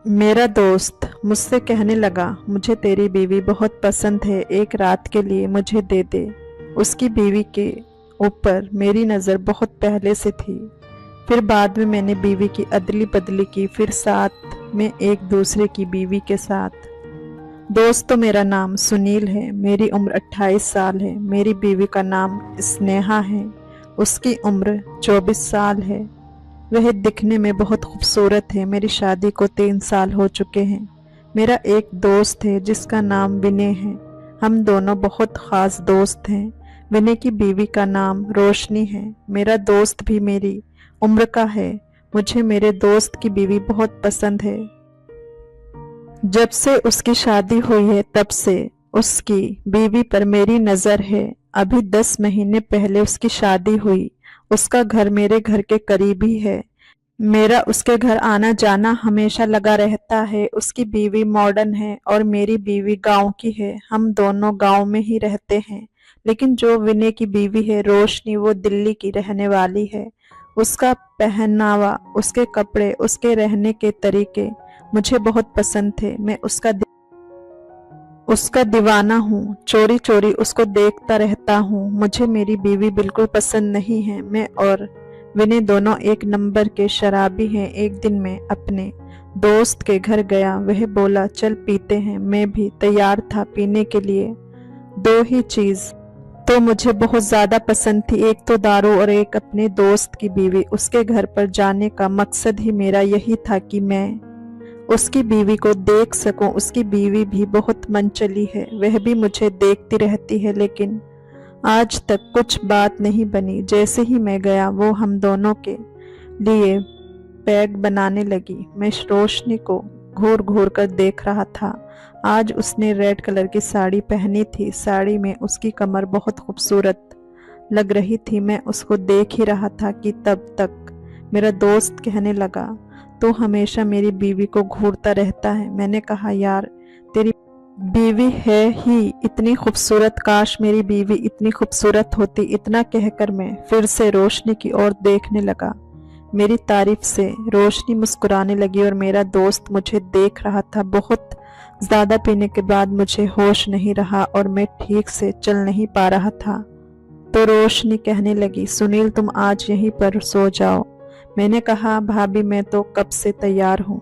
मेरा दोस्त मुझसे कहने लगा, मुझे तेरी बीवी बहुत पसंद है, एक रात के लिए मुझे दे दे। उसकी बीवी के ऊपर मेरी नज़र बहुत पहले से थी। फिर बाद में मैंने बीवी की अदली बदली की, फिर साथ में एक दूसरे की बीवी के साथ। दोस्त तो मेरा नाम सुनील है, मेरी उम्र 28 साल है। मेरी बीवी का नाम स्नेहा है, उसकी उम्र 24 साल है। वह दिखने में बहुत खूबसूरत है। मेरी शादी को 3 साल हो चुके हैं। मेरा एक दोस्त है जिसका नाम विनय है। हम दोनों बहुत ख़ास दोस्त हैं। विनय की बीवी का नाम रोशनी है। मेरा दोस्त भी मेरी उम्र का है। मुझे मेरे दोस्त की बीवी बहुत पसंद है। जब से उसकी शादी हुई है तब से उसकी बीवी पर मेरी नज़र है। अभी 10 महीने पहले उसकी शादी हुई। उसका घर मेरे घर के करीब ही है। मेरा उसके घर आना जाना हमेशा लगा रहता है। उसकी बीवी मॉडर्न है और मेरी बीवी गांव की है। हम दोनों गांव में ही रहते हैं। लेकिन जो विनय की बीवी है रोशनी, वो दिल्ली की रहने वाली है। उसका पहनावा, उसके कपड़े, उसके रहने के तरीके मुझे बहुत पसंद थे। मैं उसका दीवाना हूँ। चोरी चोरी उसको देखता रहता हूँ। मुझे मेरी बीवी बिल्कुल पसंद नहीं है। मैं और विनय दोनों एक नंबर के शराबी हैं। एक दिन मैं अपने दोस्त के घर गया। वह बोला चल पीते हैं। मैं भी तैयार था पीने के लिए। दो ही चीज तो मुझे बहुत ज्यादा पसंद थी, एक तो दारू और एक अपने दोस्त की बीवी। उसके घर पर जाने का मकसद ही मेरा यही था कि मैं उसकी बीवी को देख सकूं। उसकी बीवी भी बहुत मनचली है। वह भी मुझे देखती रहती है, लेकिन आज तक कुछ बात नहीं बनी। जैसे ही मैं गया वो हम दोनों के लिए पैग बनाने लगी। मैं रोशनी को घूर घूर कर देख रहा था। आज उसने रेड कलर की साड़ी पहनी थी। साड़ी में उसकी कमर बहुत खूबसूरत लग रही थी। मैं उसको देख ही रहा था कि तब तक मेरा दोस्त कहने लगा, तो हमेशा मेरी बीवी को घूरता रहता है। मैंने कहा, यार तेरी बीवी है ही इतनी खूबसूरत, काश मेरी बीवी इतनी खूबसूरत होती। इतना कहकर मैं फिर से रोशनी की ओर देखने लगा। मेरी तारीफ से रोशनी मुस्कुराने लगी और मेरा दोस्त मुझे देख रहा था। बहुत ज्यादा पीने के बाद मुझे होश नहीं रहा और मैं ठीक से चल नहीं पा रहा था। तो रोशनी कहने लगी, सुनील तुम आज यहीं पर सो जाओ। मैंने कहा, भाभी मैं तो कब से तैयार हूँ।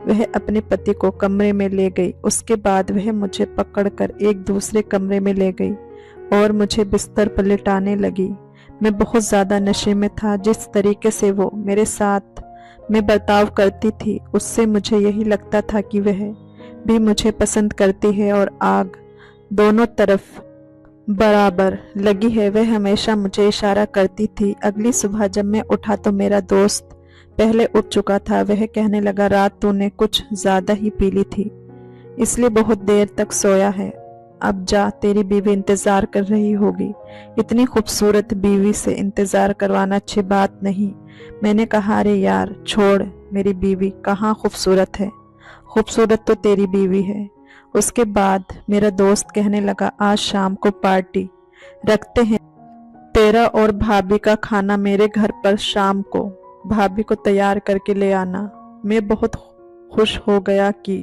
वह अपने पति को कमरे में ले गई। उसके बाद वह मुझे पकड़कर एक दूसरे कमरे में ले गई और मुझे बिस्तर पर लिटाने लगी। मैं बहुत ज्यादा नशे में था। जिस तरीके से वो मेरे साथ में बर्ताव करती थी, उससे मुझे यही लगता था कि वह भी मुझे पसंद करती है और आग दोनों तरफ बराबर लगी है। वह हमेशा मुझे इशारा करती थी। अगली सुबह जब मैं उठा तो मेरा दोस्त पहले उठ चुका था। वह कहने लगा, रात तूने कुछ ज्यादा ही पी ली थी, इसलिए बहुत देर तक सोया है। अब जा, तेरी बीवी इंतजार कर रही होगी। इतनी खूबसूरत बीवी से इंतजार करवाना अच्छी बात नहीं। मैंने कहा, अरे यार छोड़, मेरी बीवी कहाँ खूबसूरत है, खूबसूरत तो तेरी बीवी है। उसके बाद मेरा दोस्त कहने लगा, आज शाम को पार्टी रखते हैं। तेरा और भाभी का खाना मेरे घर पर शाम को भाभी को तैयार करके ले आना। मैं बहुत खुश हो गया कि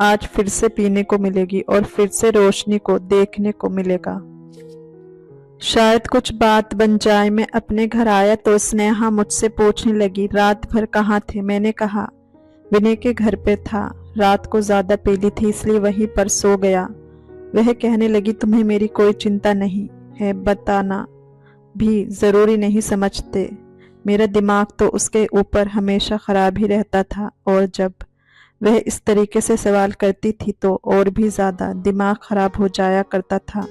आज फिर से पीने को मिलेगी और फिर से रोशनी को देखने को मिलेगा। शायद कुछ बात बन जाए। मैं अपने घर आया तो स्नेहा मुझसे पूछने लगी, रात भर कहाँ थे। मैंने कहा, विनय के घर पे था। रात को ज्यादा पी ली थी इसलिए वहीं पर सो गया। वह कहने लगी, तुम्हें मेरी कोई चिंता नहीं है, बताना भी जरूरी नहीं समझते। मेरा दिमाग तो उसके ऊपर हमेशा खराब ही रहता था और जब वह इस तरीके से सवाल करती थी तो और भी ज्यादा दिमाग खराब हो जाया करता था।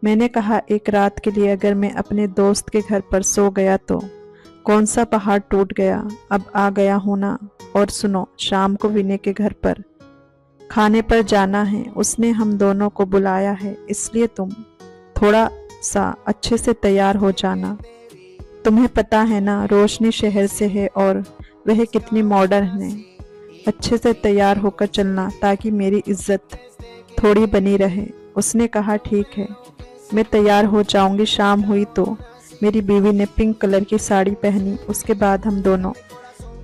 मैंने कहा, एक रात के लिए अगर मैं अपने दोस्त के घर पर सो गया तो कौन सा पहाड़ टूट गया, अब आ गया हूं ना। और सुनो, शाम को विनय के घर पर खाने पर जाना है। उसने हम दोनों को बुलाया है, इसलिए तुम थोड़ा सा अच्छे से तैयार हो जाना। तुम्हें पता है ना, रोशनी शहर से है और वह कितनी मॉडर्न है। अच्छे से तैयार होकर चलना ताकि मेरी इज्जत थोड़ी बनी रहे। उसने कहा, ठीक है, मैं तैयार हो जाऊंगी। शाम हुई तो मेरी बीवी ने पिंक कलर की साड़ी पहनी। उसके बाद हम दोनों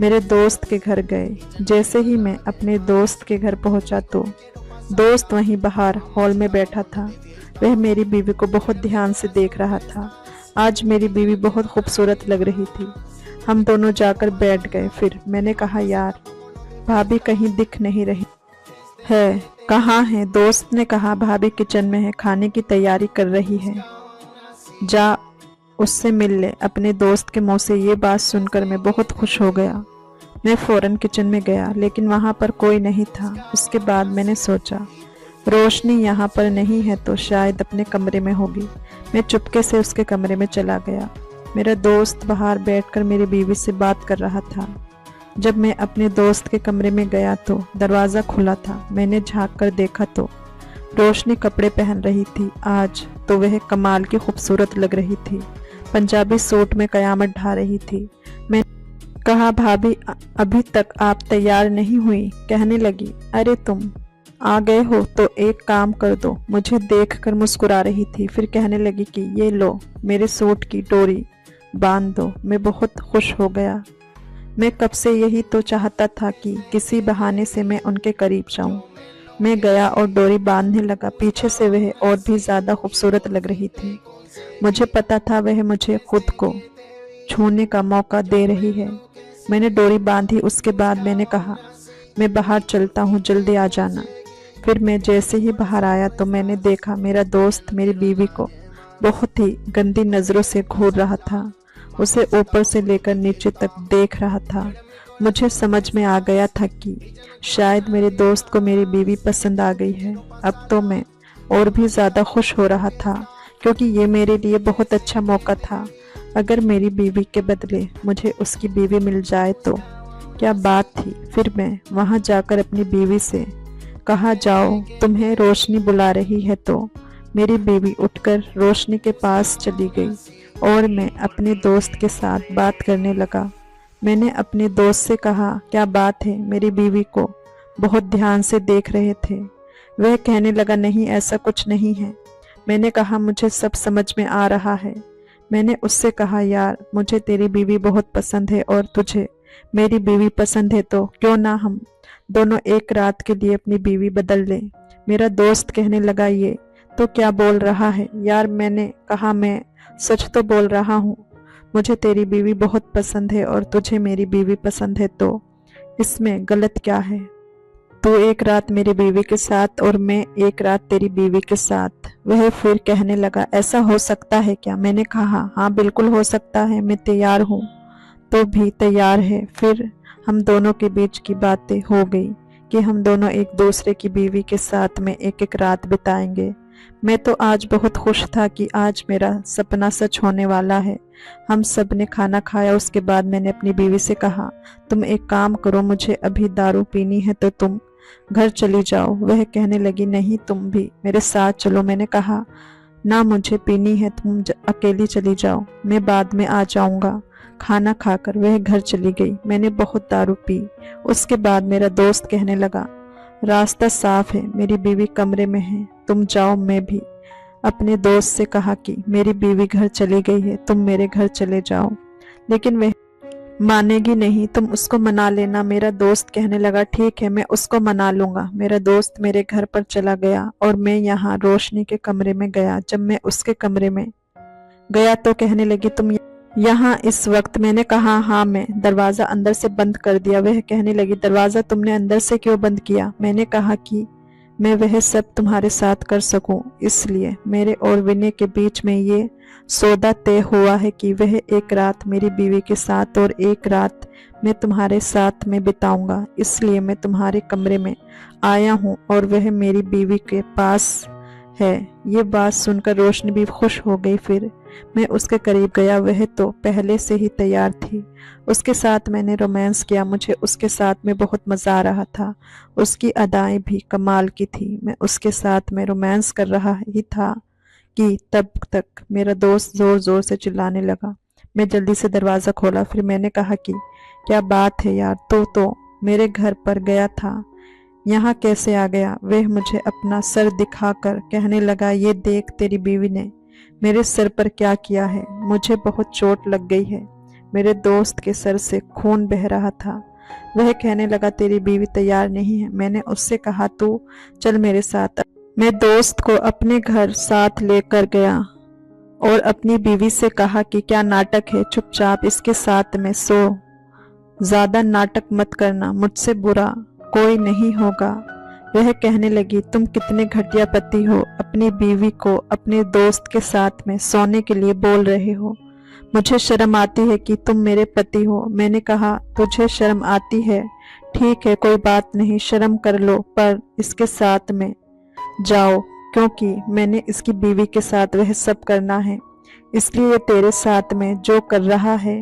मेरे दोस्त के घर गए। जैसे ही मैं अपने दोस्त के घर पहुंचा तो दोस्त वहीं बाहर हॉल में बैठा था। वह मेरी बीवी को बहुत ध्यान से देख रहा था। आज मेरी बीवी बहुत खूबसूरत लग रही थी। हम दोनों जाकर बैठ गए। फिर मैंने कहा, यार भाभी कहीं दिख नहीं रही है, कहाँ है? दोस्त ने कहा, भाभी किचन में है, खाने की तैयारी कर रही है, जा उससे मिल ले। अपने दोस्त के मुंह से ये बात सुनकर मैं बहुत खुश हो गया। मैं फौरन किचन में गया, लेकिन वहाँ पर कोई नहीं था। उसके बाद मैंने सोचा, रोशनी यहाँ पर नहीं है तो शायद अपने कमरे में होगी। मैं चुपके से उसके कमरे में चला गया। मेरा दोस्त बाहर बैठकर मेरी बीवी से बात कर रहा था। जब मैं अपने दोस्त के कमरे में गया तो दरवाज़ा खुला था। मैंने झांक कर देखा तो रोशनी कपड़े पहन रही थी। आज तो वह कमाल की खूबसूरत लग रही थी। पंजाबी सूट में कयामत ढा रही थी। मैं कहा, भाभी अभी तक आप तैयार नहीं हुई? कहने लगी, अरे तुम आ गए हो तो एक काम कर दो। मुझे देखकर मुस्कुरा रही थी। फिर कहने लगी कि ये लो, मेरे सूट की डोरी बांध दो। मैं बहुत खुश हो गया। मैं कब से यही तो चाहता था कि किसी बहाने से मैं उनके करीब जाऊं। मैं गया और डोरी बांधने लगा। पीछे से वह और भी ज़्यादा खूबसूरत लग रही थी। मुझे पता था वह मुझे खुद को छूने का मौका दे रही है। मैंने डोरी बांधी। उसके बाद मैंने कहा, मैं बाहर चलता हूँ, जल्दी आ जाना। फिर मैं जैसे ही बाहर आया तो मैंने देखा मेरा दोस्त मेरी बीवी को बहुत ही गंदी नज़रों से घूर रहा था। उसे ऊपर से लेकर नीचे तक देख रहा था। मुझे समझ में आ गया था कि शायद मेरे दोस्त को मेरी बीवी पसंद आ गई है। अब तो मैं और भी ज़्यादा खुश हो रहा था, क्योंकि ये मेरे लिए बहुत अच्छा मौका था। अगर मेरी बीवी के बदले मुझे उसकी बीवी मिल जाए तो क्या बात थी। फिर मैं वहाँ जाकर अपनी बीवी से कहा, जाओ, तुम्हें रोशनी बुला रही है। तो मेरी बीवी उठकर रोशनी के पास चली गई और मैं अपने दोस्त के साथ बात करने लगा। मैंने अपने दोस्त से कहा, क्या बात है? मेरी बीवी को बहुत ध्यान से देख रहे थे। वह कहने लगा, नहीं ऐसा कुछ नहीं है। मैंने कहा, मुझे सब समझ में आ रहा है। मैंने उससे कहा, यार मुझे तेरी बीवी बहुत पसंद है और तुझे मेरी बीवी पसंद है, तो क्यों ना हम दोनों एक रात के लिए अपनी बीवी बदल लें। मेरा दोस्त कहने लगा, ये तो क्या बोल रहा है यार? मैंने कहा, मैं सच तो बोल रहा हूँ। मुझे तेरी बीवी बहुत पसंद है और तुझे मेरी बीवी पसंद है, तो इसमें गलत क्या है? तू एक रात मेरी बीवी के साथ और मैं एक रात तेरी बीवी के साथ। वह फिर कहने लगा, ऐसा हो सकता है क्या? मैंने कहा, हाँ बिल्कुल हो सकता है, मैं तैयार हूँ। तो भी तैयार है। फिर हम दोनों के बीच की बातें हो गई कि हम दोनों एक दूसरे की बीवी के साथ में एक एक रात बिताएंगे। मैं तो आज बहुत खुश था कि आज मेरा सपना सच होने वाला है। हम सब ने खाना खाया। उसके बाद मैंने अपनी बीवी से कहा, तुम एक काम करो, मुझे अभी दारू पीनी है तो तुम घर चली जाओ। वह कहने लगी, नहीं तुम भी मेरे साथ चलो। मैंने कहा, ना मुझे पीनी है, तुम अकेली चली जाओ, मैं बाद में आ जाऊंगा। खाना खाकर वह घर चली गई। मैंने बहुत दारू पी। उसके बाद मेरा दोस्त कहने लगा, रास्ता साफ है, मेरी बीवी कमरे में है, तुम जाओ। मैं भी अपने दोस्त से कहा कि मेरी बीवी घर चली गई है, तुम मेरे घर चले जाओ। लेकिन वह मानेगी नहीं, तुम उसको मना लेना। मेरा दोस्त कहने लगा, ठीक है, मैं उसको मना लूंगा। मेरा दोस्त मेरे घर पर चला गया और मैं यहाँ रोशनी के कमरे में गया। जब मैं उसके कमरे में गया तो कहने लगी, तुम यहाँ इस वक्त? मैंने कहा, हाँ। मैं दरवाज़ा अंदर से बंद कर दिया। वह कहने लगी, दरवाज़ा तुमने अंदर से क्यों बंद किया? मैंने कहा कि मैं वह सब तुम्हारे साथ कर सकूं, इसलिए मेरे और विनय के बीच में ये सौदा तय हुआ है कि वह एक रात मेरी बीवी के साथ और एक रात मैं तुम्हारे साथ में बिताऊंगा। इसलिए मैं तुम्हारे कमरे में आया हूँ और वह मेरी बीवी के पास है। ये बात सुनकर रोशनी भी खुश हो गई। फिर मैं उसके करीब गया। वह तो पहले से ही तैयार थी। उसके साथ मैंने रोमांस किया। मुझे उसके साथ में बहुत मज़ा आ रहा था। उसकी अदाएं भी कमाल की थी। मैं उसके साथ में रोमांस कर रहा ही था कि तब तक मेरा दोस्त ज़ोर ज़ोर से चिल्लाने लगा। मैं जल्दी से दरवाज़ा खोला। फिर मैंने कहा कि क्या बात है यार, तू तो मेरे घर पर गया था, यहाँ कैसे आ गया? वह मुझे अपना सर दिखाकर कहने लगा, ये देख तेरी बीवी ने मेरे सर पर क्या किया है। मुझे बहुत चोट लग गई है। मेरे दोस्त के सर से खून बह रहा था। वह कहने लगा, तेरी बीवी तैयार नहीं है। मैंने उससे कहा, तू चल मेरे साथ। मैं दोस्त को अपने घर साथ लेकर गया और अपनी बीवी से कहा कि क्या नाटक है, चुपचाप इसके साथ में सो, ज्यादा नाटक मत करना, मुझसे बुरा कोई नहीं होगा। वह कहने लगी, तुम कितने घटिया पति हो, अपनी बीवी को अपने दोस्त के साथ में सोने के लिए बोल रहे हो। मुझे शर्म आती है कि तुम मेरे पति हो। मैंने कहा, तुझे शर्म आती है, ठीक है, कोई बात नहीं, शर्म कर लो, पर इसके साथ में जाओ, क्योंकि मैंने इसकी बीवी के साथ वह सब करना है, इसलिए तेरे साथ में जो कर रहा है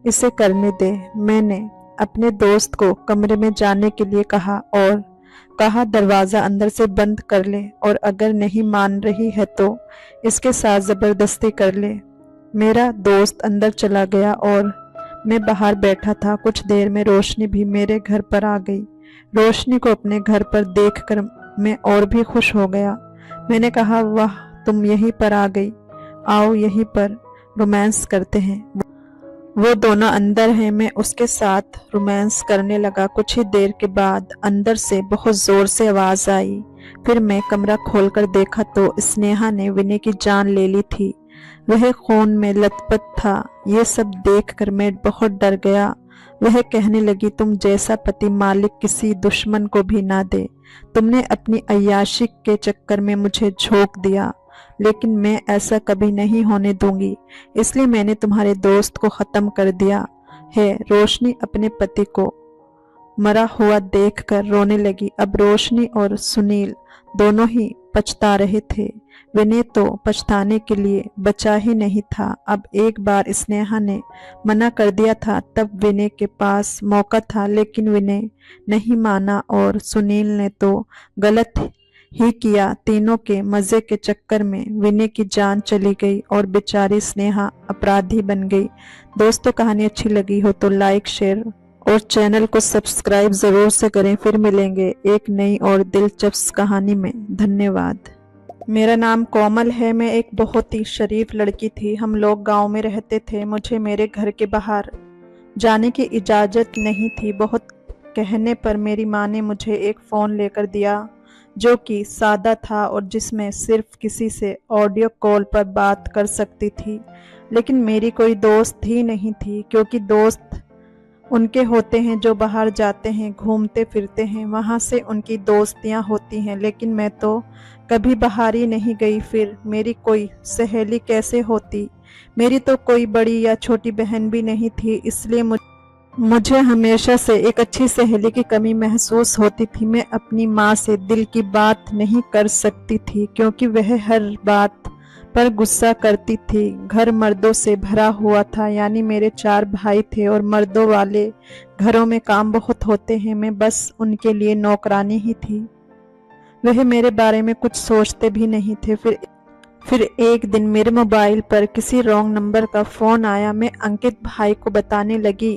इसे करने दे। मैंने अपने दोस्त को कमरे में जाने के लिए कहा और कहा, दरवाज़ा अंदर से बंद कर ले और अगर नहीं मान रही है तो इसके साथ ज़बरदस्ती कर ले। मेरा दोस्त अंदर चला गया और मैं बाहर बैठा था। कुछ देर में रोशनी भी मेरे घर पर आ गई। रोशनी को अपने घर पर देखकर मैं और भी खुश हो गया। मैंने कहा, वाह, तुम यहीं पर आ गई, आओ यहीं पर रोमांस करते हैं। वो दोनों अंदर हैं। मैं उसके साथ रोमांस करने लगा। कुछ ही देर के बाद अंदर से बहुत जोर से आवाज आई। फिर मैं कमरा खोलकर देखा तो स्नेहा ने विनय की जान ले ली थी। वह खून में लथपथ था। ये सब देखकर मैं बहुत डर गया। वह कहने लगी, तुम जैसा पति मालिक किसी दुश्मन को भी ना दे। तुमने अपनी अय्याशी के चक्कर में मुझे झोंक दिया, लेकिन मैं ऐसा कभी नहीं होने दूंगी, इसलिए मैंने तुम्हारे दोस्त को खत्म कर दिया है। रोशनी अपने पति को मरा हुआ देखकर रोने लगी। अब रोशनी और सुनील दोनों ही पछता रहे थे। विनय तो पछताने के लिए बचा ही नहीं था। अब एक बार स्नेहा ने मना कर दिया था, तब विनय के पास मौका था, लेकिन विनय नहीं माना और सुनील ने तो गलत ही किया। तीनों के मजे के चक्कर में विनय की जान चली गई और बेचारी स्नेहा अपराधी बन गई। दोस्तों, कहानी अच्छी लगी हो तो लाइक, शेयर और चैनल को सब्सक्राइब जरूर से करें। फिर मिलेंगे एक नई और दिलचस्प कहानी में। धन्यवाद। मेरा नाम कोमल है। मैं एक बहुत ही शरीफ लड़की थी। हम लोग गांव में रहते थे। मुझे मेरे घर के बाहर जाने की इजाज़त नहीं थी। बहुत कहने पर मेरी माँ ने मुझे एक फ़ोन लेकर दिया, जो कि सादा था और जिसमें सिर्फ किसी से ऑडियो कॉल पर बात कर सकती थी। लेकिन मेरी कोई दोस्त ही नहीं थी, क्योंकि दोस्त उनके होते हैं जो बाहर जाते हैं, घूमते फिरते हैं, वहाँ से उनकी दोस्तियाँ होती हैं। लेकिन मैं तो कभी बाहर ही नहीं गई। फिर मेरी कोई सहेली कैसे होती? मेरी तो कोई बड़ी या छोटी बहन भी नहीं थी, इसलिए मुझे हमेशा से एक अच्छी सहेली की कमी महसूस होती थी। मैं अपनी माँ से दिल की बात नहीं कर सकती थी, क्योंकि वह हर बात पर गुस्सा करती थी। घर मर्दों से भरा हुआ था, यानी मेरे 4 भाई थे और मर्दों वाले घरों में काम बहुत होते हैं। मैं बस उनके लिए नौकरानी ही थी। वह मेरे बारे में कुछ सोचते भी नहीं थे। फिर एक दिन मेरे मोबाइल पर किसी रॉन्ग नंबर का फ़ोन आया। मैं अंकित भाई को बताने लगी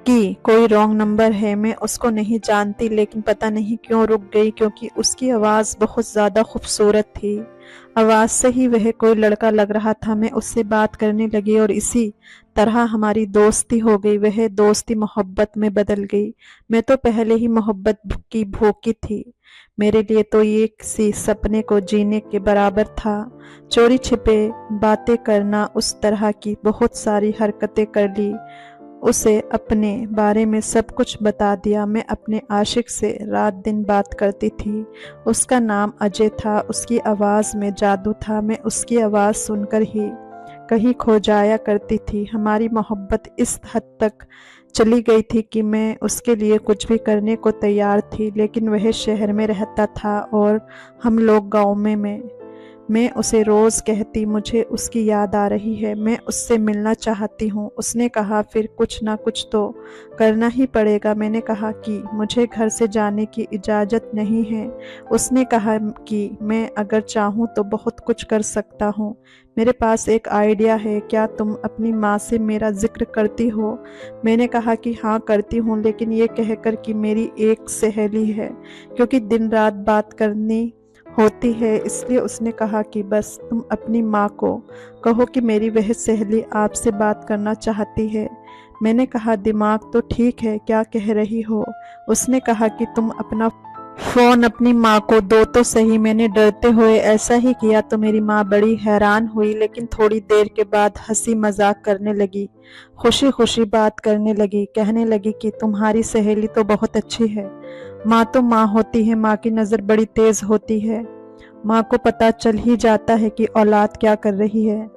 कि कोई रॉन्ग नंबर है। मैं उसको नहीं जानती, लेकिन पता नहीं क्यों रुक गई, क्योंकि उसकी आवाज़ बहुत ज़्यादा खूबसूरत थी। आवाज़ से ही वह कोई लड़का लग रहा था। मैं उससे बात करने लगी और इसी तरह हमारी दोस्ती हो गई। वह दोस्ती मोहब्बत में बदल गई। मैं तो पहले ही मोहब्बत की भूखी थी। मेरे लिए तो ये किसी सपने को जीने के बराबर था। चोरी छिपे बातें करना, उस तरह की बहुत सारी हरकतें कर ली। उसे अपने बारे में सब कुछ बता दिया। मैं अपने आशिक से रात दिन बात करती थी। उसका नाम अजय था। उसकी आवाज़ में जादू था। मैं उसकी आवाज़ सुनकर ही कहीं खो जाया करती थी। हमारी मोहब्बत इस हद तक चली गई थी कि मैं उसके लिए कुछ भी करने को तैयार थी। लेकिन वह शहर में रहता था और हम लोग गाँव में। मैं उसे रोज़ कहती, मुझे उसकी याद आ रही है, मैं उससे मिलना चाहती हूँ। उसने कहा, फिर कुछ ना कुछ तो करना ही पड़ेगा। मैंने कहा कि मुझे घर से जाने की इजाज़त नहीं है। उसने कहा कि मैं अगर चाहूँ तो बहुत कुछ कर सकता हूँ। मेरे पास एक आइडिया है, क्या तुम अपनी माँ से मेरा जिक्र करती हो? मैंने कहा कि हाँ करती हूँ, लेकिन ये कहकर कि मेरी एक सहेली है, क्योंकि दिन रात बात करनी होती है, इसलिए उसने कहा कि बस तुम अपनी माँ को कहो कि मेरी वह सहेली आपसे बात करना चाहती है। मैंने कहा दिमाग तो ठीक है, क्या कह रही हो? उसने कहा कि तुम अपना फ़ोन अपनी माँ को दो तो सही। मैंने डरते हुए ऐसा ही किया तो मेरी माँ बड़ी हैरान हुई, लेकिन थोड़ी देर के बाद हंसी मजाक करने लगी, खुशी खुशी बात करने लगी, कहने लगी कि तुम्हारी सहेली तो बहुत अच्छी है। माँ तो माँ होती है, माँ की नज़र बड़ी तेज होती है। माँ को पता चल ही जाता है कि औलाद क्या कर रही है,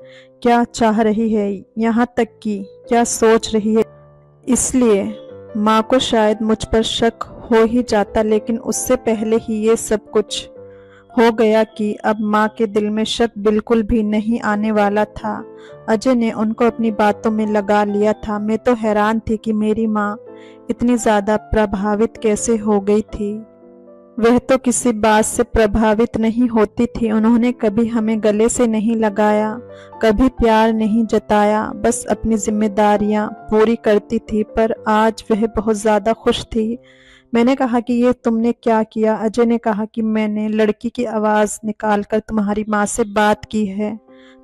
क्या चाह रही है, यहाँ तक कि क्या सोच रही है। इसलिए माँ को शायद मुझ पर शक हो ही जाता, लेकिन उससे पहले ही ये सब कुछ हो गया कि अब माँ के दिल में शक बिल्कुल भी नहीं आने वाला था। अजय ने उनको अपनी बातों में लगा लिया था। मैं तो हैरान थी कि मेरी माँ इतनी ज़्यादा प्रभावित कैसे हो गई थी। वह तो किसी बात से प्रभावित नहीं होती थी। उन्होंने कभी हमें गले से नहीं लगाया, कभी प्यार नहीं जताया, बस अपनी जिम्मेदारियां पूरी करती थी। पर आज वह बहुत ज़्यादा खुश थी। मैंने कहा कि ये तुमने क्या किया? अजय ने कहा कि मैंने लड़की की आवाज़ निकालकर तुम्हारी माँ से बात की है।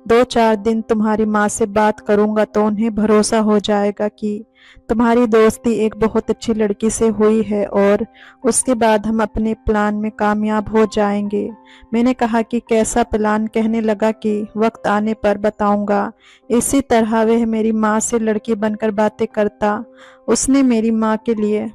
2-4 दिन तुम्हारी माँ से बात करूंगा तो उन्हें भरोसा हो जाएगा कि तुम्हारी दोस्ती एक बहुत अच्छी लड़की से हुई है और उसके बाद हम अपने प्लान में कामयाब हो जाएंगे। मैंने कहा कि कैसा प्लान? कहने लगा कि वक्त आने पर बताऊंगा। इसी तरह वह मेरी माँ से लड़की बनकर बातें करता। उसने मेरी माँ के लिए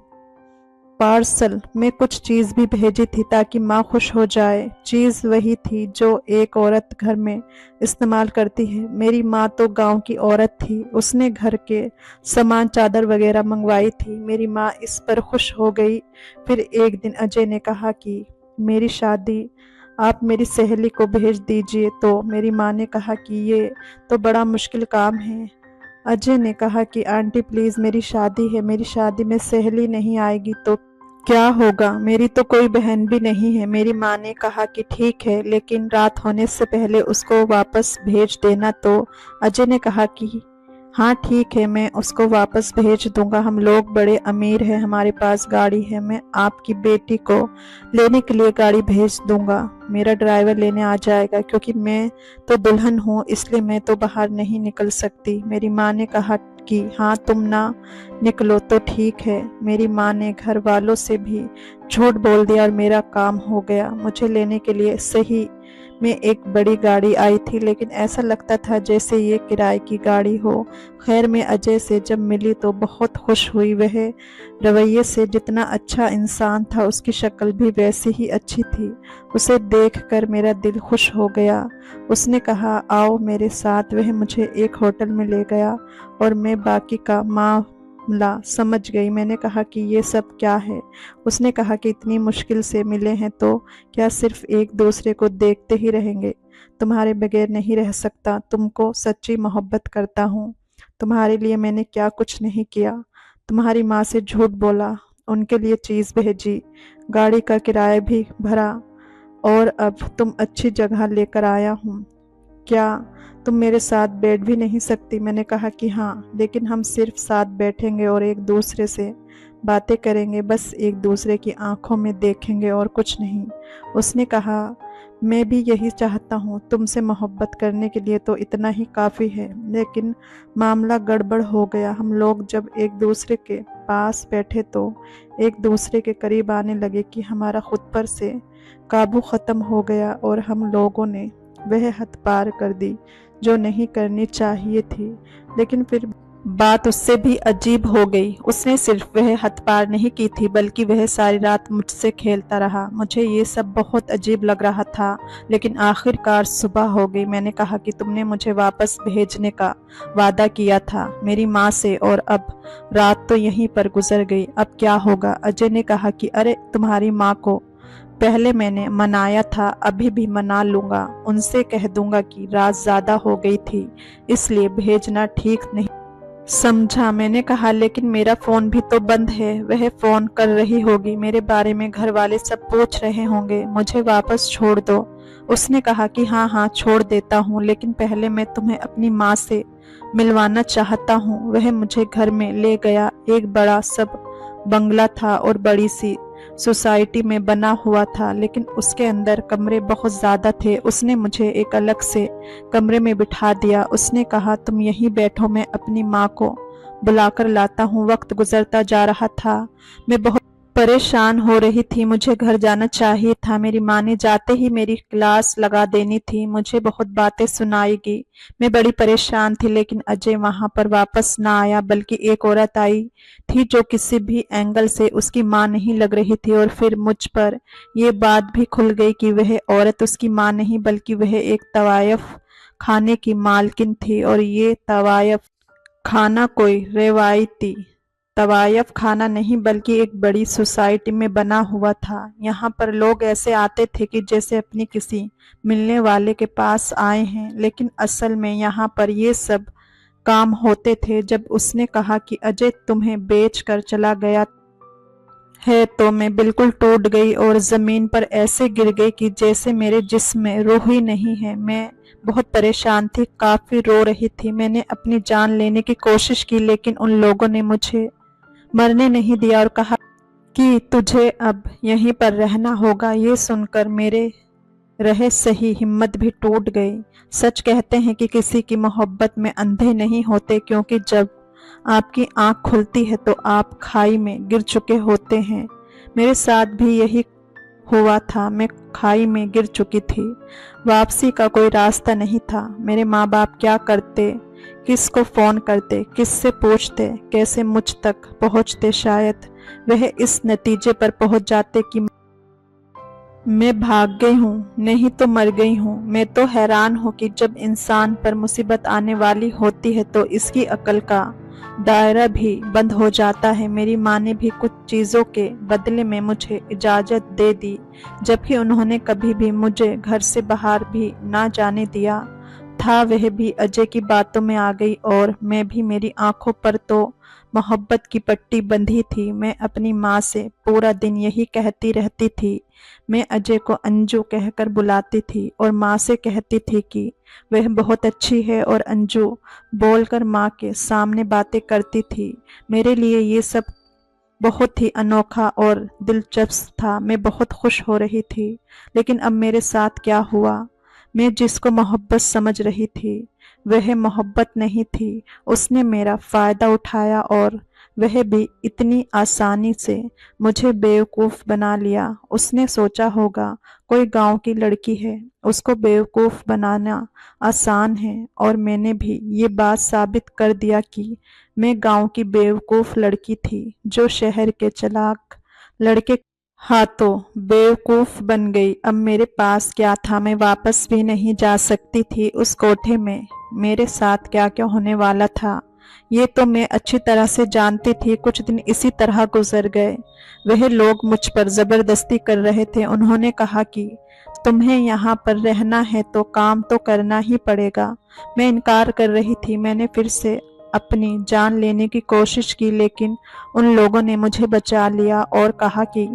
पार्सल में कुछ चीज़ भी भेजी थी ताकि माँ खुश हो जाए। चीज़ वही थी जो एक औरत घर में इस्तेमाल करती है। मेरी माँ तो गांव की औरत थी, उसने घर के सामान चादर वगैरह मंगवाई थी। मेरी माँ इस पर खुश हो गई। फिर एक दिन अजय ने कहा कि मेरी शादी आप मेरी सहेली को भेज दीजिए। तो मेरी माँ ने कहा कि ये तो बड़ा मुश्किल काम है। अजय ने कहा कि आंटी प्लीज़, मेरी शादी है, मेरी शादी में सहेली नहीं आएगी तो क्या होगा? मेरी तो कोई बहन भी नहीं है। मेरी माँ ने कहा कि ठीक है, लेकिन रात होने से पहले उसको वापस भेज देना। तो अजय ने कहा कि हाँ ठीक है, मैं उसको वापस भेज दूंगा। हम लोग बड़े अमीर हैं, हमारे पास गाड़ी है, मैं आपकी बेटी को लेने के लिए गाड़ी भेज दूंगा। मेरा ड्राइवर लेने आ जाएगा, क्योंकि मैं तो दुल्हन हूँ, इसलिए मैं तो बाहर नहीं निकल सकती। मेरी माँ ने कहा कि हाँ तुम ना निकलो तो ठीक है। मेरी माँ ने घर वालों से भी झूठ बोल दिया और मेरा काम हो गया। मुझे लेने के लिए सही में एक बड़ी गाड़ी आई थी, लेकिन ऐसा लगता था जैसे ये किराए की गाड़ी हो। खैर मैं अजय से जब मिली तो बहुत खुश हुई। वह रवैये से जितना अच्छा इंसान था, उसकी शक्ल भी वैसी ही अच्छी थी। उसे देखकर मेरा दिल खुश हो गया। उसने कहा आओ मेरे साथ। वह मुझे एक होटल में ले गया और मैं बाकी का मामला समझ गई। मैंने कहा कि ये सब क्या है? उसने कहा कि इतनी मुश्किल से मिले हैं तो क्या सिर्फ एक दूसरे को देखते ही रहेंगे? तुम्हारे बगैर नहीं रह सकता। तुमको सच्ची मोहब्बत करता हूँ। तुम्हारे लिए मैंने क्या कुछ नहीं किया। तुम्हारी माँ से झूठ बोला, उनके लिए चीज़ भेजी, गाड़ी का किराया भी भरा और अब तुम अच्छी जगह लेकर आया हूँ। क्या तुम मेरे साथ बैठ भी नहीं सकती? मैंने कहा कि हाँ, लेकिन हम सिर्फ साथ बैठेंगे और एक दूसरे से बातें करेंगे, बस एक दूसरे की आंखों में देखेंगे और कुछ नहीं। उसने कहा मैं भी यही चाहता हूँ। तुमसे मोहब्बत करने के लिए तो इतना ही काफ़ी है। लेकिन मामला गड़बड़ हो गया। हम लोग जब एक दूसरे के पास बैठे तो एक दूसरे के करीब आने लगे कि हमारा खुद पर से काबू ख़त्म हो गया और हम लोगों ने वह हद पार कर दी जो नहीं करनी चाहिए थी। लेकिन फिर बात उससे भी अजीब हो गई। उसने सिर्फ वह हद पार नहीं की थी, बल्कि वह सारी रात मुझसे खेलता रहा। मुझे ये सब बहुत अजीब लग रहा था, लेकिन आखिरकार सुबह हो गई। मैंने कहा कि तुमने मुझे वापस भेजने का वादा किया था मेरी माँ से, और अब रात तो यहीं पर गुजर गई। अब क्या होगा? अजय ने कहा कि अरे तुम्हारी माँ को पहले मैंने मनाया था, अभी भी मना लूंगा। उनसे कह दूंगा कि रात ज़्यादा हो गई थी, इसलिए भेजना ठीक नहीं समझा। मैंने कहा लेकिन मेरा फ़ोन भी तो बंद है। वह फ़ोन कर रही होगी, मेरे बारे में घर वाले सब पूछ रहे होंगे, मुझे वापस छोड़ दो। उसने कहा कि हाँ हाँ छोड़ देता हूँ, लेकिन पहले मैं तुम्हें अपनी माँ से मिलवाना चाहता हूँ। वह मुझे घर में ले गया। एक बड़ा सब बंगला था और बड़ी सी सोसाइटी में बना हुआ था, लेकिन उसके अंदर कमरे बहुत ज़्यादा थे। उसने मुझे एक अलग से कमरे में बिठा दिया। उसने कहा, तुम यहीं बैठो, मैं अपनी माँ को बुलाकर लाता हूँ। वक्त गुजरता जा रहा था। मैं बहुत परेशान हो रही थी। मुझे घर जाना चाहिए था। मेरी माँ ने जाते ही मेरी क्लास लगा देनी थी। मुझे बहुत बातें सुनाएगी। मैं बड़ी परेशान थी, लेकिन अजय वहां पर वापस ना आया, बल्कि एक औरत आई थी जो किसी भी एंगल से उसकी माँ नहीं लग रही थी। और फिर मुझ पर यह बात भी खुल गई कि वह औरत उसकी माँ नहीं, बल्कि वह एक तवायफ खाने की मालकिन थी। और ये तवायफ खाना कोई रिवायती तवायफ खाना नहीं, बल्कि एक बड़ी सोसाइटी में बना हुआ था। यहाँ पर लोग ऐसे आते थे कि जैसे अपनी किसी मिलने वाले के पास आए हैं, लेकिन असल में यहाँ पर ये सब काम होते थे। जब उसने कहा कि अजय तुम्हें बेच कर चला गया है, तो मैं बिल्कुल टूट गई और ज़मीन पर ऐसे गिर गई कि जैसे मेरे जिस्म में रूह ही नहीं है। मैं बहुत परेशान थी, काफ़ी रो रही थी। मैंने अपनी जान लेने की कोशिश की, लेकिन उन लोगों ने मुझे मरने नहीं दिया और कहा कि तुझे अब यहीं पर रहना होगा। ये सुनकर मेरे रहे सही हिम्मत भी टूट गई। सच कहते हैं कि किसी की मोहब्बत में अंधे नहीं होते, क्योंकि जब आपकी आंख खुलती है तो आप खाई में गिर चुके होते हैं। मेरे साथ भी यही हुआ था। मैं खाई में गिर चुकी थी। वापसी का कोई रास्ता नहीं था। मेरे माँ बाप क्या करते, किसको फ़ोन करते, किससे पूछते, कैसे मुझ तक पहुँचते। शायद वह इस नतीजे पर पहुँच जाते कि मैं भाग गई हूँ, नहीं तो मर गई हूँ। मैं तो हैरान हूँ कि जब इंसान पर मुसीबत आने वाली होती है तो इसकी अकल का दायरा भी बंद हो जाता है। मेरी माँ ने भी कुछ चीज़ों के बदले में मुझे इजाज़त दे दी, जबकि उन्होंने कभी भी मुझे घर से बाहर भी ना जाने दिया था। वह भी अजय की बातों में आ गई और मैं भी। मेरी आंखों पर तो मोहब्बत की पट्टी बंधी थी। मैं अपनी माँ से पूरा दिन यही कहती रहती थी। मैं अजय को अंजू कहकर बुलाती थी और माँ से कहती थी कि वह बहुत अच्छी है, और अंजू बोलकर माँ के सामने बातें करती थी। मेरे लिए ये सब बहुत ही अनोखा और दिलचस्प था। मैं बहुत खुश हो रही थी, लेकिन अब मेरे साथ क्या हुआ? मैं जिसको मोहब्बत समझ रही थी, वह मोहब्बत नहीं थी। उसने मेरा फ़ायदा उठाया और वह भी इतनी आसानी से मुझे बेवकूफ़ बना लिया। उसने सोचा होगा कोई गांव की लड़की है, उसको बेवकूफ़ बनाना आसान है। और मैंने भी ये बात साबित कर दिया कि मैं गांव की बेवकूफ़ लड़की थी, जो शहर के चालाक लड़के हाथों बेवकूफ़ बन गई। अब मेरे पास क्या था? मैं वापस भी नहीं जा सकती थी उस कोठे में। मेरे साथ क्या क्या होने वाला था, ये तो मैं अच्छी तरह से जानती थी। कुछ दिन इसी तरह गुजर गए। वह लोग मुझ पर ज़बरदस्ती कर रहे थे। उन्होंने कहा कि तुम्हें यहाँ पर रहना है तो काम तो करना ही पड़ेगा। मैं इनकार कर रही थी। मैंने फिर से अपनी जान लेने की कोशिश की, लेकिन उन लोगों ने मुझे बचा लिया और कहा कि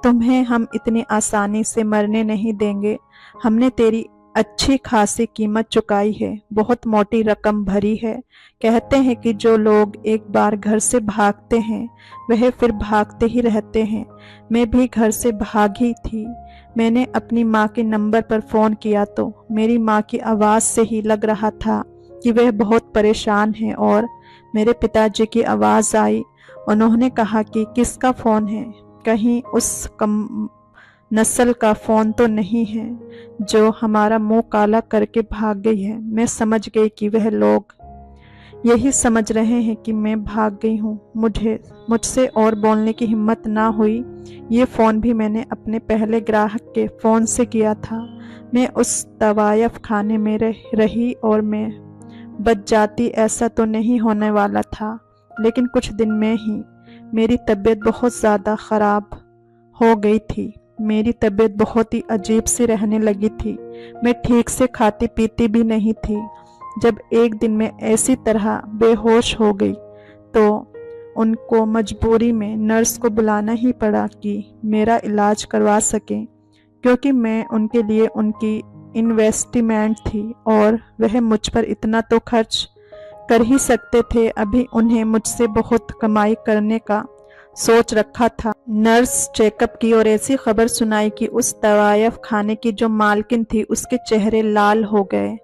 तुम्हें हम इतनी आसानी से मरने नहीं देंगे। हमने तेरी अच्छी खासी कीमत चुकाई है, बहुत मोटी रकम भरी है। कहते हैं कि जो लोग एक बार घर से भागते हैं, वह फिर भागते ही रहते हैं। मैं भी घर से भागी थी। मैंने अपनी माँ के नंबर पर फ़ोन किया तो मेरी माँ की आवाज़ से ही लग रहा था कि वह बहुत परेशान है। और मेरे पिताजी की आवाज़ आई। उन्होंने कहा कि किसका फ़ोन है? कहीं उस कम नस्ल का फ़ोन तो नहीं है जो हमारा मुंह काला करके भाग गई है। मैं समझ गई कि वह लोग यही समझ रहे हैं कि मैं भाग गई हूँ। मुझसे और बोलने की हिम्मत ना हुई। ये फ़ोन भी मैंने अपने पहले ग्राहक के फ़ोन से किया था। मैं उस तवायफ खाने में रही और मैं बच जाती, ऐसा तो नहीं होने वाला था। लेकिन कुछ दिन में ही मेरी तबीयत बहुत ज़्यादा ख़राब हो गई थी। मेरी तबीयत बहुत ही अजीब सी रहने लगी थी। मैं ठीक से खाती पीती भी नहीं थी। जब एक दिन मैं ऐसी तरह बेहोश हो गई तो उनको मजबूरी में नर्स को बुलाना ही पड़ा कि मेरा इलाज करवा सकें, क्योंकि मैं उनके लिए उनकी इन्वेस्टमेंट थी और वह मुझ पर इतना तो खर्च कर ही सकते थे। अभी उन्हें मुझसे बहुत कमाई करने का सोच रखा था। नर्स चेकअप की और ऐसी खबर सुनाई कि उस तवायफ खाने की जो मालकिन थी उसके चेहरे लाल हो गए।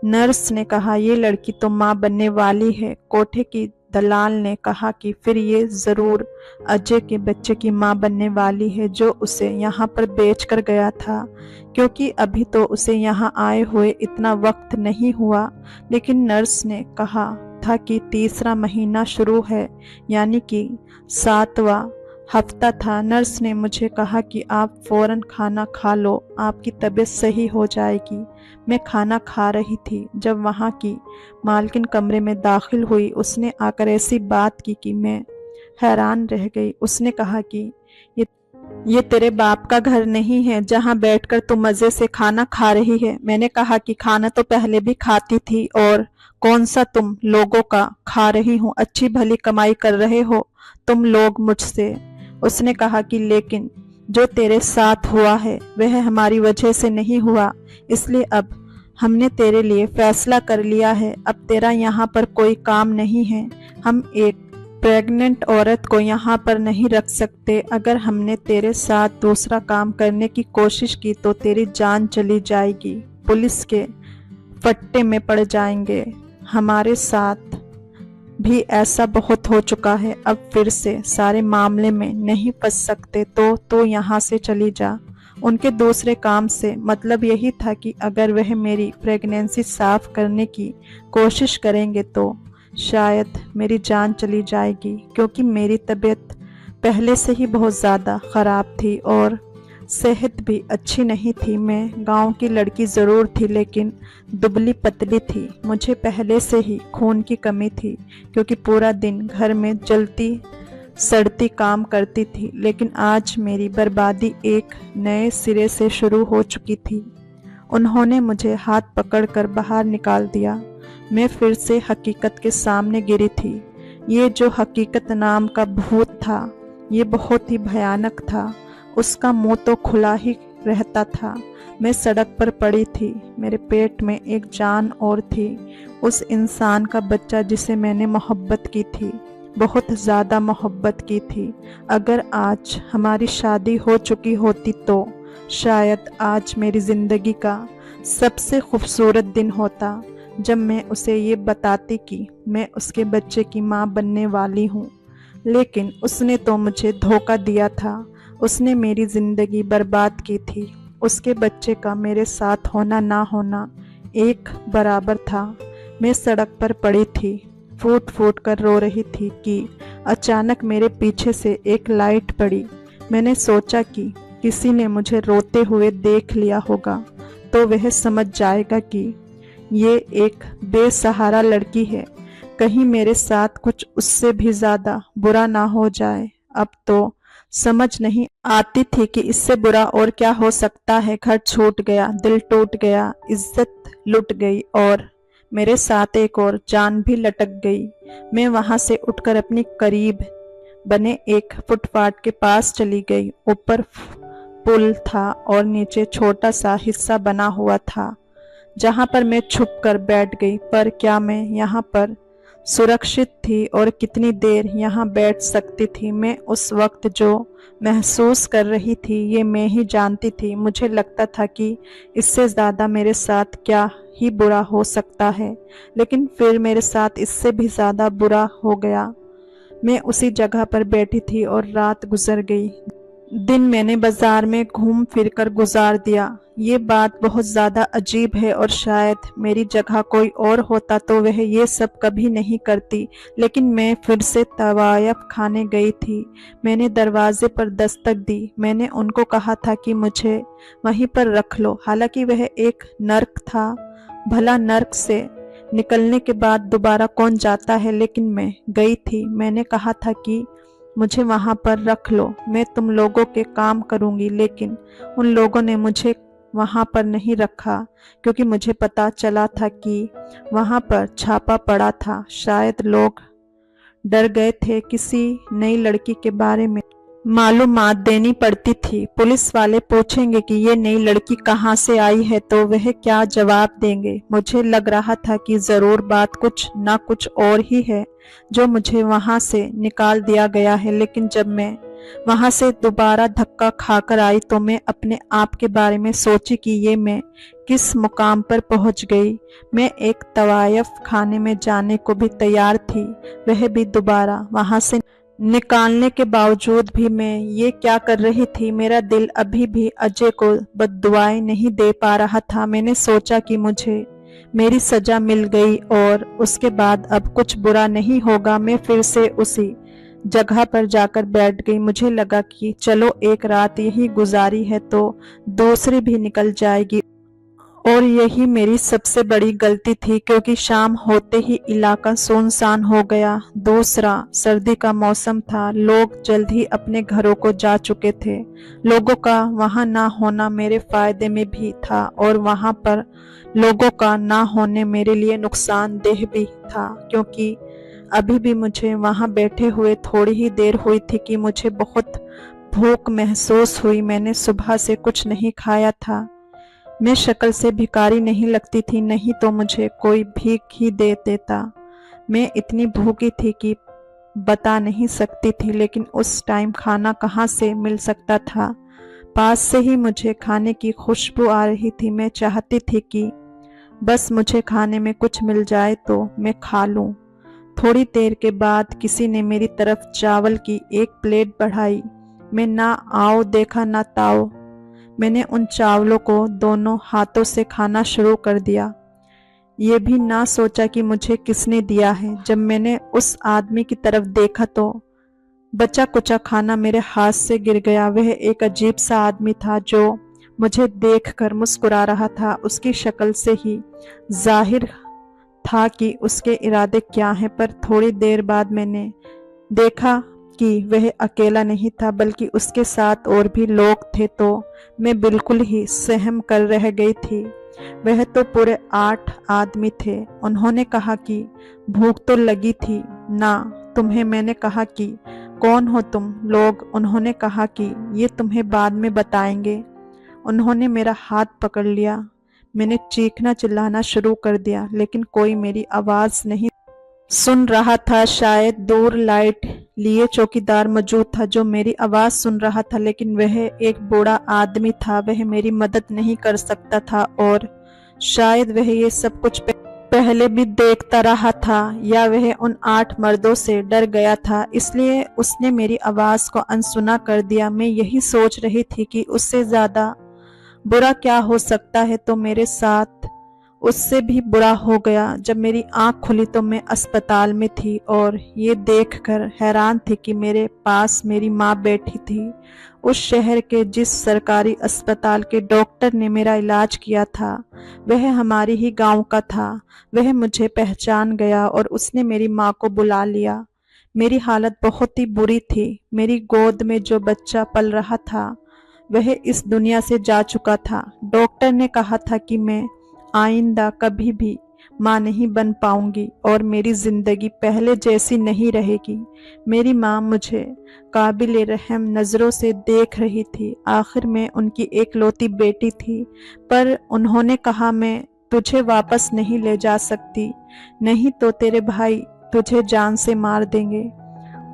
नर्स ने कहा, ये लड़की तो माँ बनने वाली है। कोठे की दलाल ने कहा कि फिर ये जरूर अजय के बच्चे की माँ बनने वाली है जो उसे यहाँ पर बेच कर गया था, क्योंकि अभी तो उसे यहाँ आए हुए इतना वक्त नहीं हुआ। लेकिन नर्स ने कहा था कि तीसरा महीना शुरू है, यानी कि 7वां हफ्ता था। नर्स ने मुझे कहा कि आप फौरन खाना खा लो, आपकी तबीयत सही हो जाएगी। मैं खाना खा रही थी जब वहाँ की मालकिन कमरे में दाखिल हुई। उसने आकर ऐसी बात की कि मैं हैरान रह गई। उसने कहा कि ये ये तेरे बाप का घर नहीं है जहाँ बैठकर तू मज़े से खाना खा रही है। मैंने कहा कि खाना तो पहले भी खाती थी, और कौन सा तुम लोगों का खा रही हूँ, अच्छी भली कमाई कर रहे हो तुम लोग मुझसे। उसने कहा कि लेकिन जो तेरे साथ हुआ है वह हमारी वजह से नहीं हुआ, इसलिए अब हमने तेरे लिए फैसला कर लिया है। अब तेरा यहाँ पर कोई काम नहीं है। हम एक प्रेग्नेंट औरत को यहाँ पर नहीं रख सकते। अगर हमने तेरे साथ दूसरा काम करने की कोशिश की तो तेरी जान चली जाएगी, पुलिस के फट्टे में पड़ जाएंगे। हमारे साथ भी ऐसा बहुत हो चुका है, अब फिर से सारे मामले में नहीं फंस सकते तो यहाँ से चली जा। उनके दूसरे काम से मतलब यही था कि अगर वह मेरी प्रेगनेंसी साफ करने की कोशिश करेंगे तो शायद मेरी जान चली जाएगी, क्योंकि मेरी तबीयत पहले से ही बहुत ज़्यादा ख़राब थी और सेहत भी अच्छी नहीं थी। मैं गांव की लड़की ज़रूर थी, लेकिन दुबली पतली थी। मुझे पहले से ही खून की कमी थी, क्योंकि पूरा दिन घर में जलती सड़ती काम करती थी। लेकिन आज मेरी बर्बादी एक नए सिरे से शुरू हो चुकी थी। उन्होंने मुझे हाथ पकड़कर बाहर निकाल दिया। मैं फिर से हकीकत के सामने गिरी थी। ये जो हकीकत नाम का भूत था, ये बहुत ही भयानक था। उसका मुंह तो खुला ही रहता था। मैं सड़क पर पड़ी थी। मेरे पेट में एक जान और थी, उस इंसान का बच्चा जिसे मैंने मोहब्बत की थी, बहुत ज़्यादा मोहब्बत की थी। अगर आज हमारी शादी हो चुकी होती तो शायद आज मेरी ज़िंदगी का सबसे खूबसूरत दिन होता, जब मैं उसे ये बताती कि मैं उसके बच्चे की माँ बनने वाली हूँ। लेकिन उसने तो मुझे धोखा दिया था। उसने मेरी ज़िंदगी बर्बाद की थी। उसके बच्चे का मेरे साथ होना ना होना एक बराबर था। मैं सड़क पर पड़ी थी, फूट फूट कर रो रही थी कि अचानक मेरे पीछे से एक लाइट पड़ी। मैंने सोचा कि किसी ने मुझे रोते हुए देख लिया होगा तो वह समझ जाएगा कि ये एक बेसहारा लड़की है। कहीं मेरे साथ कुछ उससे भी ज़्यादा बुरा ना हो जाए। अब तो समझ नहीं आती थी कि इससे बुरा और क्या हो सकता है। घर छूट गया, दिल टूट गया, इज्जत लुट गई और मेरे साथ एक और जान भी लटक गई। मैं वहां से उठकर अपनी करीब बने एक फुटपाथ के पास चली गई। ऊपर पुल था और नीचे छोटा सा हिस्सा बना हुआ था जहां पर मैं छुप कर बैठ गई। पर क्या मैं यहाँ पर सुरक्षित थी और कितनी देर यहाँ बैठ सकती थी? मैं उस वक्त जो महसूस कर रही थी ये मैं ही जानती थी। मुझे लगता था कि इससे ज़्यादा मेरे साथ क्या ही बुरा हो सकता है, लेकिन फिर मेरे साथ इससे भी ज़्यादा बुरा हो गया। मैं उसी जगह पर बैठी थी और रात गुजर गई। दिन मैंने बाजार में घूम फिर कर गुजार दिया। ये बात बहुत ज़्यादा अजीब है और शायद मेरी जगह कोई और होता तो वह ये सब कभी नहीं करती। लेकिन मैं फिर से तवायफ खाने गई थी। मैंने दरवाजे पर दस्तक दी। मैंने उनको कहा था कि मुझे वहीं पर रख लो। हालांकि वह एक नर्क था। भला नर्क से निकलने के बाद दोबारा कौन जाता है, लेकिन मैं गई थी। मैंने कहा था कि मुझे वहाँ पर रख लो, मैं तुम लोगों के काम करूँगी। लेकिन उन लोगों ने मुझे वहाँ पर नहीं रखा, क्योंकि मुझे पता चला था कि वहाँ पर छापा पड़ा था। शायद लोग डर गए थे। किसी नई लड़की के बारे में मालूमात देनी पड़ती थी। पुलिस वाले पूछेंगे कि ये नई लड़की कहाँ से आई है, तो वह क्या जवाब देंगे? मुझे लग रहा था कि ज़रूर बात कुछ ना कुछ और ही है जो मुझे वहाँ से निकाल दिया गया है। लेकिन जब मैं वहां से दोबारा धक्का खाकर आई तो मैं अपने आप के बारे में सोची कि ये मैं किस मुकाम पर पहुंच गई। मैं एक तवायफ खाने में जाने को भी तैयार थी, वह भी दोबारा वहां से निकालने के बावजूद भी मैं ये क्या कर रही थी। मेरा दिल अभी भी अजय को बद्दुआएं नहीं दे पा रहा था। मैंने सोचा कि मुझे मेरी सजा मिल गई और उसके बाद अब कुछ बुरा नहीं होगा। मैं फिर से उसी जगह पर जाकर बैठ गई। मुझे लगा कि चलो एक रात यही गुजारी है तो दूसरी भी निकल जाएगी, और यही मेरी सबसे बड़ी गलती थी, क्योंकि शाम होते ही इलाका सुनसान हो गया। दूसरा, सर्दी का मौसम था, लोग जल्द ही अपने घरों को जा चुके थे। लोगों का वहां ना होना मेरे फायदे में भी था और वहां पर लोगों का ना होने मेरे लिए नुकसानदेह भी था, क्योंकि अभी भी मुझे वहां बैठे हुए थोड़ी ही देर हुई थी कि मुझे बहुत भूख महसूस हुई। मैंने सुबह से कुछ नहीं खाया था। मैं शक्ल से भिखारी नहीं लगती थी, नहीं तो मुझे कोई भीख ही दे देता। मैं इतनी भूखी थी कि बता नहीं सकती थी, लेकिन उस टाइम खाना कहाँ से मिल सकता था। पास से ही मुझे खाने की खुशबू आ रही थी। मैं चाहती थी कि बस मुझे खाने में कुछ मिल जाए तो मैं खा लूं। थोड़ी देर के बाद किसी ने मेरी तरफ चावल की एक प्लेट बढ़ाई। मैं ना आओ देखा ना ताओ, मैंने उन चावलों को दोनों हाथों से खाना शुरू कर दिया। ये भी ना सोचा कि मुझे किसने दिया है। जब मैंने उस आदमी की तरफ देखा तो बचा कुचा खाना मेरे हाथ से गिर गया। वह एक अजीब सा आदमी था जो मुझे देखकर मुस्कुरा रहा था। उसकी शक्ल से ही जाहिर था कि उसके इरादे क्या हैं, पर थोड़ी देर बाद मैंने देखा कि वह अकेला नहीं था बल्कि उसके साथ और भी लोग थे, तो मैं बिल्कुल ही सहम कर रह गई थी। वह तो पूरे 8 आदमी थे। उन्होंने कहा कि भूख तो लगी थी ना तुम्हें। मैंने कहा कि कौन हो तुम लोग। उन्होंने कहा कि ये तुम्हें बाद में बताएंगे। उन्होंने मेरा हाथ पकड़ लिया। मैंने चीखना चिल्लाना शुरू कर दिया, लेकिन कोई मेरी आवाज नहीं सुन रहा था। शायद दूर लाइट लिए चौकीदार मौजूद था जो मेरी आवाज सुन रहा था, लेकिन वह एक बूढ़ा आदमी था। वह मेरी मदद नहीं कर सकता था, और शायद वह ये सब कुछ पहले भी देखता रहा था, या वह उन 8 मर्दों से डर गया था, इसलिए उसने मेरी आवाज को अनसुना कर दिया। मैं यही सोच रही थी कि उससे ज्यादा बुरा क्या हो सकता है, तो मेरे साथ उससे भी बुरा हो गया। जब मेरी आंख खुली तो मैं अस्पताल में थी और ये देखकर हैरान थी कि मेरे पास मेरी माँ बैठी थी। उस शहर के जिस सरकारी अस्पताल के डॉक्टर ने मेरा इलाज किया था वह हमारी ही गांव का था। वह मुझे पहचान गया और उसने मेरी माँ को बुला लिया। मेरी हालत बहुत ही बुरी थी। मेरी गोद में जो बच्चा पल रहा था वह इस दुनिया से जा चुका था। डॉक्टर ने कहा था कि मैं आइंदा कभी भी माँ नहीं बन पाऊंगी और मेरी जिंदगी पहले जैसी नहीं रहेगी। मेरी माँ मुझे काबिल रहम नज़रों से देख रही थी। आखिर मैं उनकी एकलौती बेटी थी, पर उन्होंने कहा मैं तुझे वापस नहीं ले जा सकती, नहीं तो तेरे भाई तुझे जान से मार देंगे।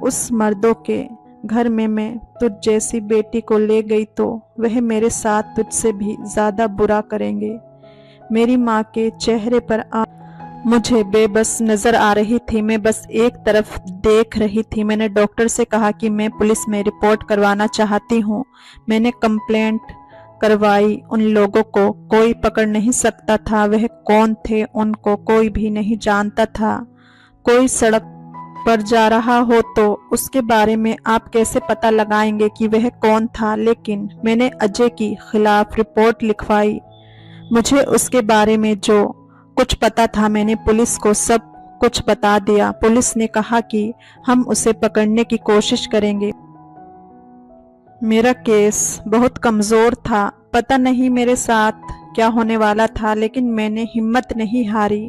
उस मर्दों के घर में मैं तुझ जैसी बेटी को ले गई तो वह मेरे साथ तुझसे भी ज्यादा बुरा करेंगे। मेरी माँ के चेहरे पर मुझे बेबस नजर आ रही थी। मैं बस एक तरफ देख रही थी। मैंने डॉक्टर से कहा कि मैं पुलिस में रिपोर्ट करवाना चाहती हूँ। मैंने कंप्लेंट करवाई। उन लोगों को कोई पकड़ नहीं सकता था। वह कौन थे उनको कोई भी नहीं जानता था। कोई सड़क पर जा रहा हो तो उसके बारे में आप कैसे पता लगाएंगे कि वह कौन था। लेकिन मैंने अजय के खिलाफ रिपोर्ट लिखवाई। मुझे उसके बारे में जो कुछ पता था मैंने पुलिस को सब कुछ बता दिया। पुलिस ने कहा कि हम उसे पकड़ने की कोशिश करेंगे। मेरा केस बहुत कमजोर था। पता नहीं मेरे साथ क्या होने वाला था, लेकिन मैंने हिम्मत नहीं हारी,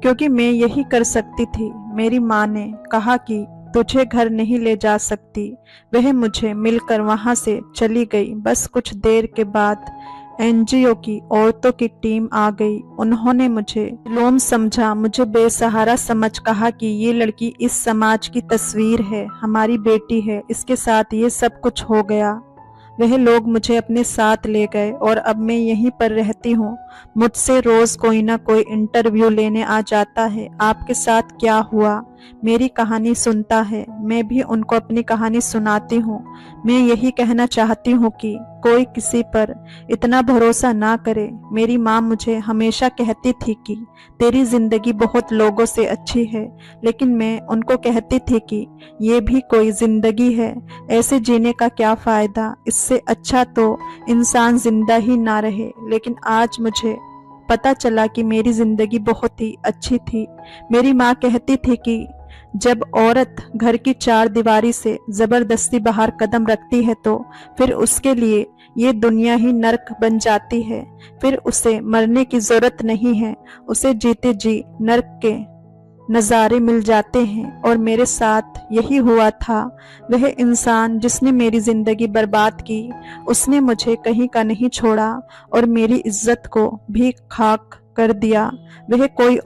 क्योंकि मैं यही कर सकती थी। मेरी माँ ने कहा कि तुझे घर नहीं ले जा सकती। वह मुझे मिलकर वहां से चली गई। बस कुछ देर के बाद एनजीओ की औरतों की टीम आ गई। उन्होंने मुझे लोम समझा, मुझे बेसहारा समझ कहा कि ये लड़की इस समाज की तस्वीर है, हमारी बेटी है, इसके साथ ये सब कुछ हो गया। वह लोग मुझे अपने साथ ले गए और अब मैं यहीं पर रहती हूँ। मुझसे रोज कोई ना कोई इंटरव्यू लेने आ जाता है, आपके साथ क्या हुआ, मेरी कहानी सुनता है, मैं भी उनको अपनी कहानी सुनाती हूँ। मैं यही कहना चाहती हूँ कि कोई किसी पर इतना भरोसा ना करे। मेरी माँ मुझे हमेशा कहती थी कि तेरी जिंदगी बहुत लोगों से अच्छी है, लेकिन मैं उनको कहती थी कि ये भी कोई जिंदगी है, ऐसे जीने का क्या फायदा, इससे अच्छा तो इंसान जिंदा ही ना रहे। लेकिन आज मुझे पता चला कि मेरी जिंदगी बहुत ही अच्छी थी। मेरी माँ कहती थी कि जब औरत घर की चार दीवारी से जबरदस्ती बाहर कदम रखती है तो फिर उसके लिए ये दुनिया ही नर्क बन जाती है। फिर उसे मरने की जरूरत नहीं है, उसे जीते जी नर्क के नज़ारे मिल जाते हैं। और मेरे साथ यही हुआ था। वह इंसान जिसने मेरी जिंदगी बर्बाद की, उसने मुझे कहीं का नहीं छोड़ा और मेरी इज्जत को भी खाक कर दिया। वह कोई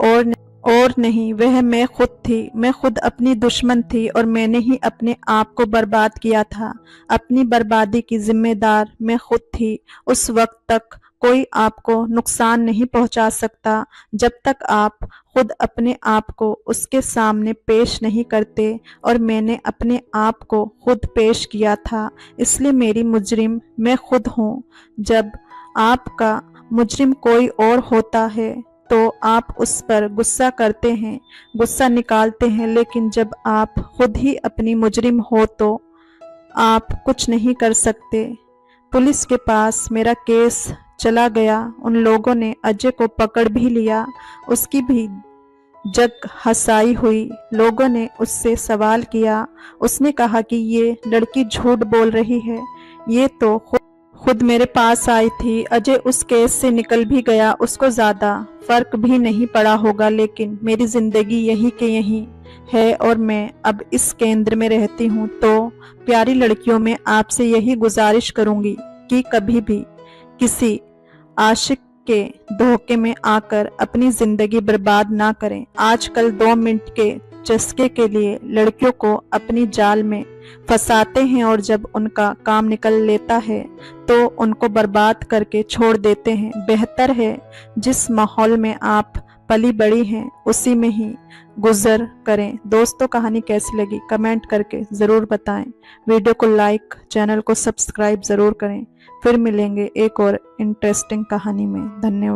और नहीं, वह मैं खुद थी। मैं खुद अपनी दुश्मन थी और मैंने ही अपने आप को बर्बाद किया था। अपनी बर्बादी की जिम्मेदार मैं खुद थी। उस वक्त तक कोई आपको नुकसान नहीं पहुंचा सकता जब तक आप खुद अपने आप को उसके सामने पेश नहीं करते, और मैंने अपने आप को खुद पेश किया था। इसलिए मेरी मुजरिम मैं खुद हूँ। जब आपका मुजरिम कोई और होता है तो आप उस पर गुस्सा करते हैं, गुस्सा निकालते हैं, लेकिन जब आप खुद ही अपनी मुजरिम हो तो आप कुछ नहीं कर सकते। पुलिस के पास मेरा केस चला गया। उन लोगों ने अजय को पकड़ भी लिया, उसकी भी जग हंसाई हुई। लोगों ने उससे सवाल किया, उसने कहा कि ये लड़की झूठ बोल रही है, ये तो खुद मेरे पास आई थी। अजय उस केस से निकल भी गया, उसको ज़्यादा फर्क भी नहीं पड़ा होगा, लेकिन मेरी ज़िंदगी यहीं के यहीं है और मैं अब इस केंद्र में रहती हूँ। तो प्यारी लड़कियों, में आपसे यही गुजारिश करूँगी कि कभी भी किसी आशिक के धोखे में आकर अपनी ज़िंदगी बर्बाद ना करें। आजकल 2 मिनट के चस्के के लिए लड़कियों को अपनी जाल में फंसाते हैं और जब उनका काम निकल लेता है तो उनको बर्बाद करके छोड़ देते हैं। बेहतर है जिस माहौल में आप पली बड़ी हैं उसी में ही गुजर करें। दोस्तों, कहानी कैसी लगी कमेंट करके ज़रूर बताएं। वीडियो को लाइक, चैनल को सब्सक्राइब ज़रूर करें। फिर मिलेंगे एक और इंटरेस्टिंग कहानी में। धन्यवाद।